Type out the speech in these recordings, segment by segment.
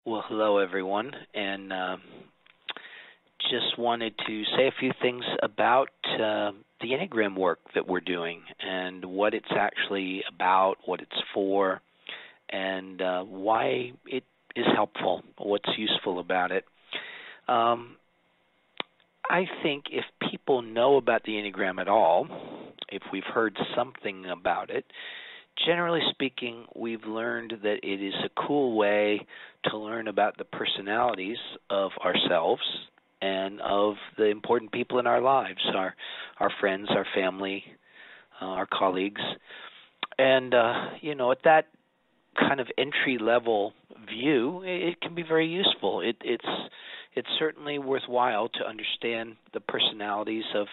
Well, hello everyone, and just wanted to say a few things about the Enneagram work that we're doing and what it's actually about, what it's for, and why it is helpful, what's useful about it. I think if people know about the Enneagram at all, if we've heard something about it, generally speaking, we've learned that it is a cool way to learn about the personalities of ourselves and of the important people in our lives, our friends, our family, our colleagues. And, at that kind of entry-level view, it can be very useful. It's certainly worthwhile to understand the personalities of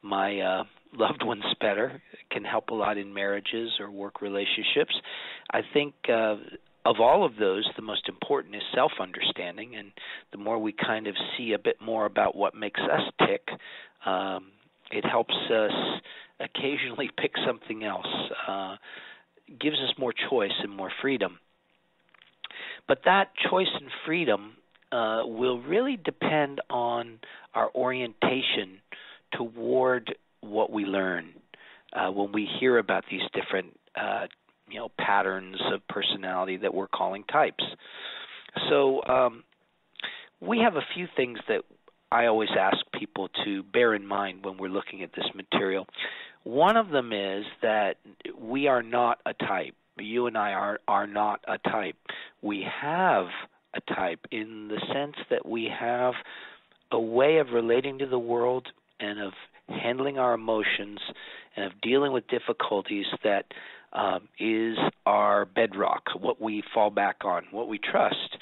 my loved ones better. It can help a lot in marriages or work relationships. I think of all of those, the most important is self-understanding, and the more we kind of see a bit more about what makes us tick, it helps us occasionally pick something else, gives us more choice and more freedom. But that choice and freedom will really depend on our orientation toward what we learn when we hear about these different patterns of personality that we're calling types. So we have a few things that I always ask people to bear in mind when we're looking at this material. One of them is that we are not a type. You and I are not a type. We have a type in the sense that we have a way of relating to the world and of handling our emotions and of dealing with difficulties that is our bedrock, what we fall back on, what we trust.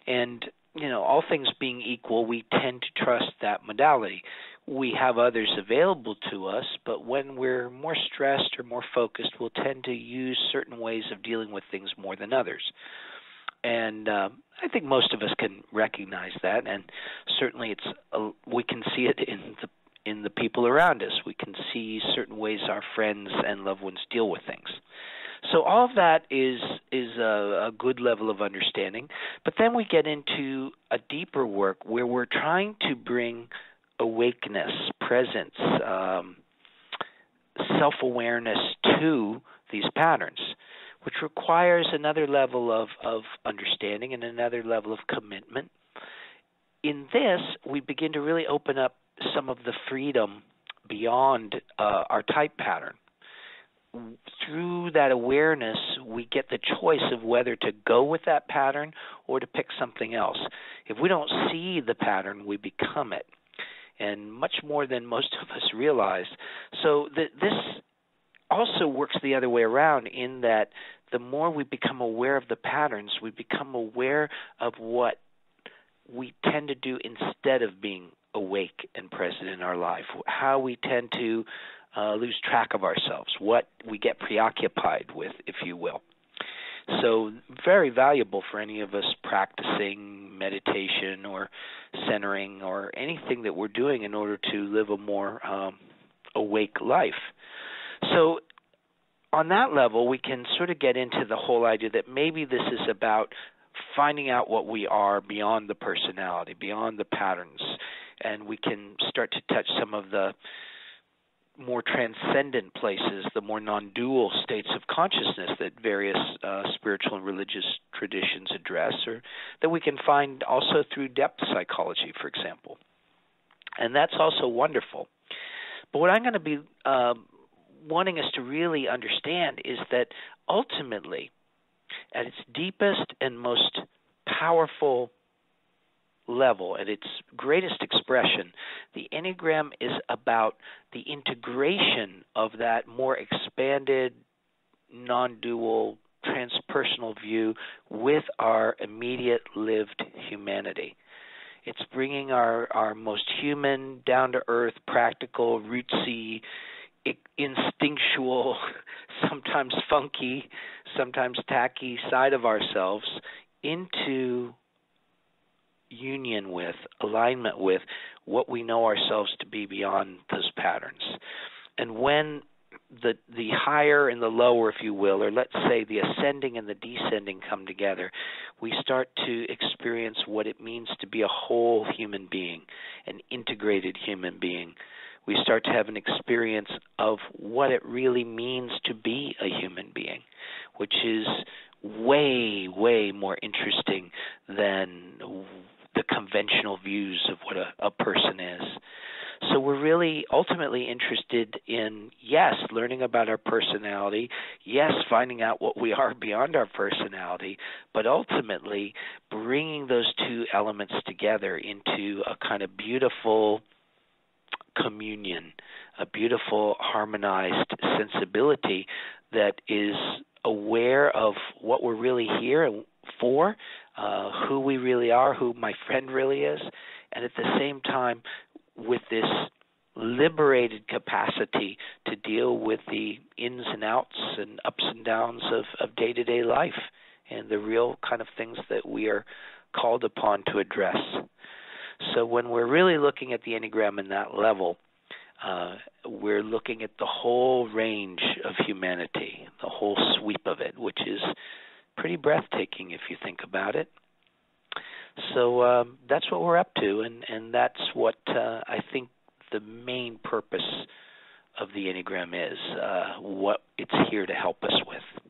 And, all things being equal, we tend to trust that modality. We have others available to us, but when we're more stressed or more focused, we'll tend to use certain ways of dealing with things more than others. And I think most of us can recognize that, and certainly we can see it in the people around us. We can see certain ways our friends and loved ones deal with things. So all of that is a good level of understanding. But then we get into a deeper work where we're trying to bring awakeness, presence, self-awareness to these patterns, which requires another level of understanding and another level of commitment. In this, we begin to really open up some of the freedom beyond our type pattern. Through that awareness, we get the choice of whether to go with that pattern or to pick something else. If we don't see the pattern, we become it, and much more than most of us realize. So this also works the other way around in that the more we become aware of the patterns, we become aware of what we tend to do instead of being awake and present in our life, how we tend to lose track of ourselves, what we get preoccupied with, if you will. So very valuable for any of us practicing meditation or centering or anything that we're doing in order to live a more awake life. So on that level, we can sort of get into the whole idea that maybe this is about finding out what we are beyond the personality, beyond the patterns, and we can start to touch some of the more transcendent places, the more non-dual states of consciousness that various spiritual and religious traditions address, or that we can find also through depth psychology, for example. And that's also wonderful. But what I'm going to be wanting us to really understand is that ultimately, at its deepest and most powerful level, at its greatest expression, the Enneagram is about the integration of that more expanded, non-dual, transpersonal view with our immediate lived humanity. It's bringing our most human, down-to-earth, practical, rootsy, instinctual, sometimes funky, sometimes tacky side of ourselves into union with, alignment with what we know ourselves to be beyond those patterns. And when the higher and the lower, if you will, or let's say the ascending and the descending come together, we start to experience what it means to be a whole human being, an integrated human being. We start to have an experience of what it really means to be a human being, which is way, way more interesting than the conventional views of what a person is. So we're really ultimately interested in, yes, learning about our personality, yes, finding out what we are beyond our personality, but ultimately bringing those two elements together into a kind of beautiful communion, a beautiful harmonized sensibility that is aware of what we're really here for, who we really are, who my friend really is, and at the same time with this liberated capacity to deal with the ins and outs and ups and downs of day-to-day life and the real kind of things that we are called upon to address. So when we're really looking at the Enneagram in that level, we're looking at the whole range of humanity, the whole sweep of it, which is pretty breathtaking if you think about it. So that's what we're up to, and that's what I think the main purpose of the Enneagram is, what it's here to help us with.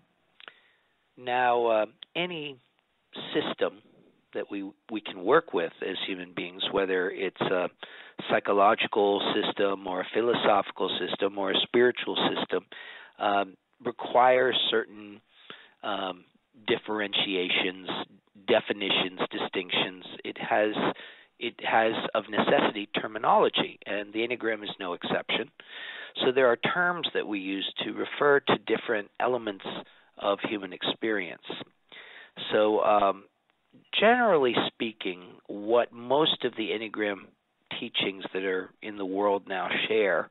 Now, any system that we can work with as human beings, whether it's a psychological system or a philosophical system or a spiritual system, requires certain differentiations, definitions, distinctions. It has of necessity terminology, and the Enneagram is no exception. So there are terms that we use to refer to different elements of human experience. So generally speaking, what most of the Enneagram teachings that are in the world now share,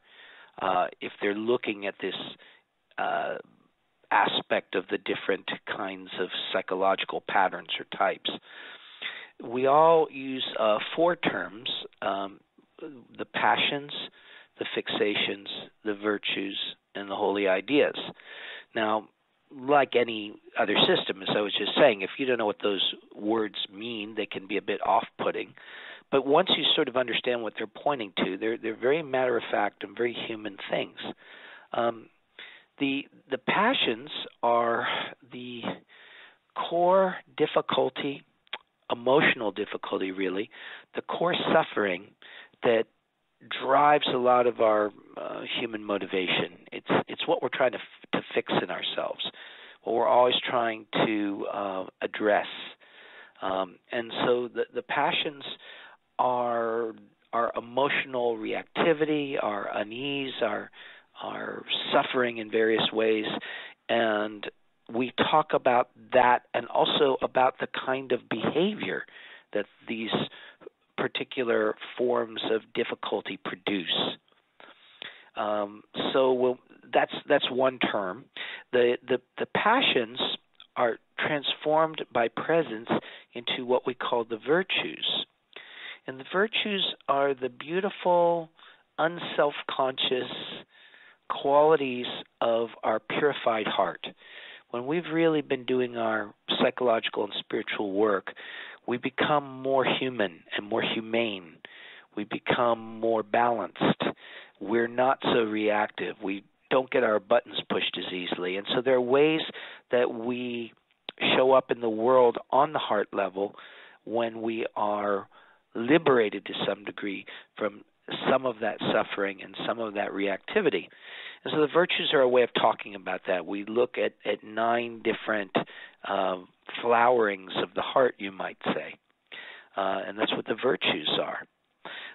if they're looking at this aspect of the different kinds of psychological patterns or types, we all use 4 terms: the passions, the fixations, the virtues, and the holy ideas. Now, like any other system, as I was just saying, if you don't know what those words mean, they can be a bit off-putting. But once you sort of understand what they're pointing to, they're very matter-of-fact and very human things. The passions are the core difficulty, emotional difficulty really, the core suffering that drives a lot of our human motivation. It's what we're trying to fix in ourselves, what we're always trying to address. And so the passions are our emotional reactivity, our unease, our suffering in various ways, and we talk about that and also about the kind of behavior that these particular forms of difficulty produce. So that's one term. The passions are transformed by presence into what we call the virtues. And the virtues are the beautiful, unself-conscious qualities of our purified heart. When we've really been doing our psychological and spiritual work, we become more human and more humane. We become more balanced. We're not so reactive. We don't get our buttons pushed as easily. And so there are ways that we show up in the world on the heart level when we are liberated to some degree from some of that suffering and some of that reactivity. And so the virtues are a way of talking about that. We look at 9 different flowerings of the heart, you might say, and that's what the virtues are.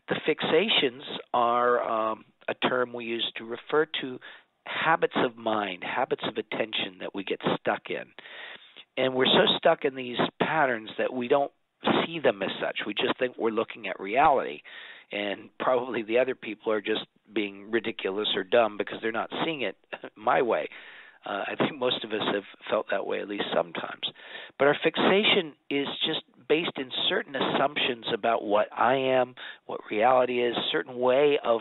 The fixations are a term we use to refer to habits of mind, habits of attention that we get stuck in. And we're so stuck in these patterns that we don't see them as such. We just think we're looking at reality. And probably the other people are just being ridiculous or dumb because they're not seeing it my way. I think most of us have felt that way at least sometimes. But our fixation is just based in certain assumptions about what I am, what reality is, a certain way of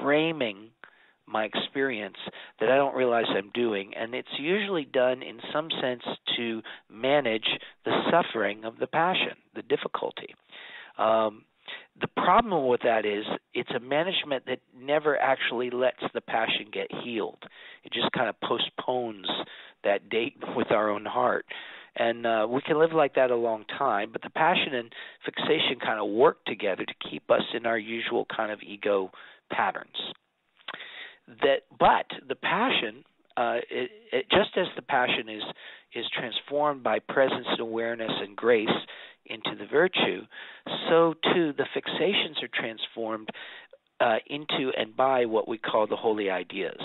framing my experience that I don't realize I'm doing, and it's usually done in some sense to manage the suffering of the passion, the difficulty. The problem with that is it's a management that never actually lets the passion get healed. It just kind of postpones that date with our own heart. And we can live like that a long time, but the passion and fixation kind of work together to keep us in our usual kind of ego patterns. But the passion, just as the passion is transformed by presence and awareness and grace into the virtue, so too the fixations are transformed into and by what we call the holy ideas.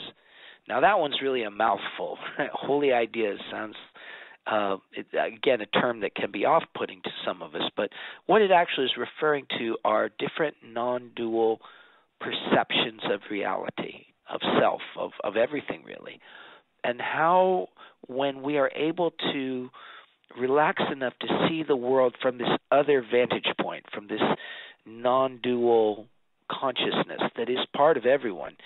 Now that one's really a mouthful. Holy ideas sounds, again, a term that can be off-putting to some of us, but what it actually is referring to are different non-dual perceptions of reality, of self, of everything really, and how when we are able to relax enough to see the world from this other vantage point, from this non-dual consciousness that is part of everyone,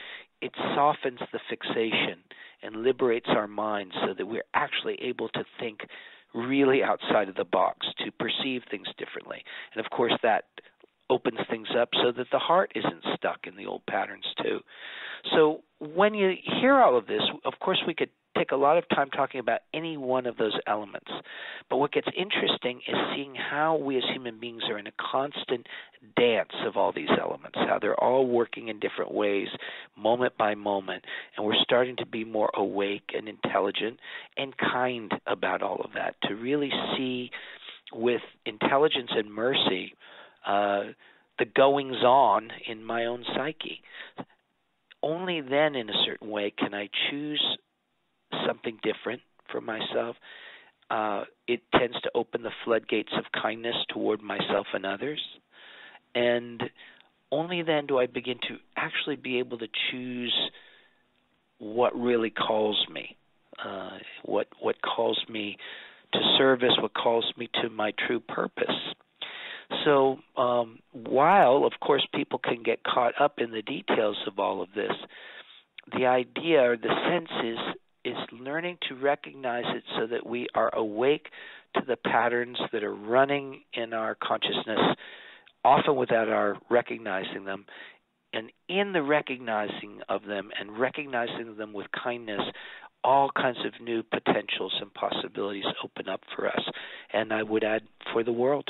it softens the fixation and liberates our minds so that we're actually able to think really outside of the box, to perceive things differently. And of course that opens things up so that the heart isn't stuck in the old patterns too. So when you hear all of this, of course we could take a lot of time talking about any one of those elements. But what gets interesting is seeing how we as human beings are in a constant dance of all these elements, how they're all working in different ways, moment by moment, and we're starting to be more awake and intelligent and kind about all of that, to really see with intelligence and mercy the goings-on in my own psyche. Only then, in a certain way, can I choose something different for myself. It tends to open the floodgates of kindness toward myself and others. And only then do I begin to actually be able to choose what really calls me, what calls me to service, what calls me to my true purpose. So while, of course, people can get caught up in the details of all of this, the idea or the sense is learning to recognize it so that we are awake to the patterns that are running in our consciousness, often without our recognizing them. And in the recognizing of them and recognizing them with kindness, all kinds of new potentials and possibilities open up for us. And I would add, for the world.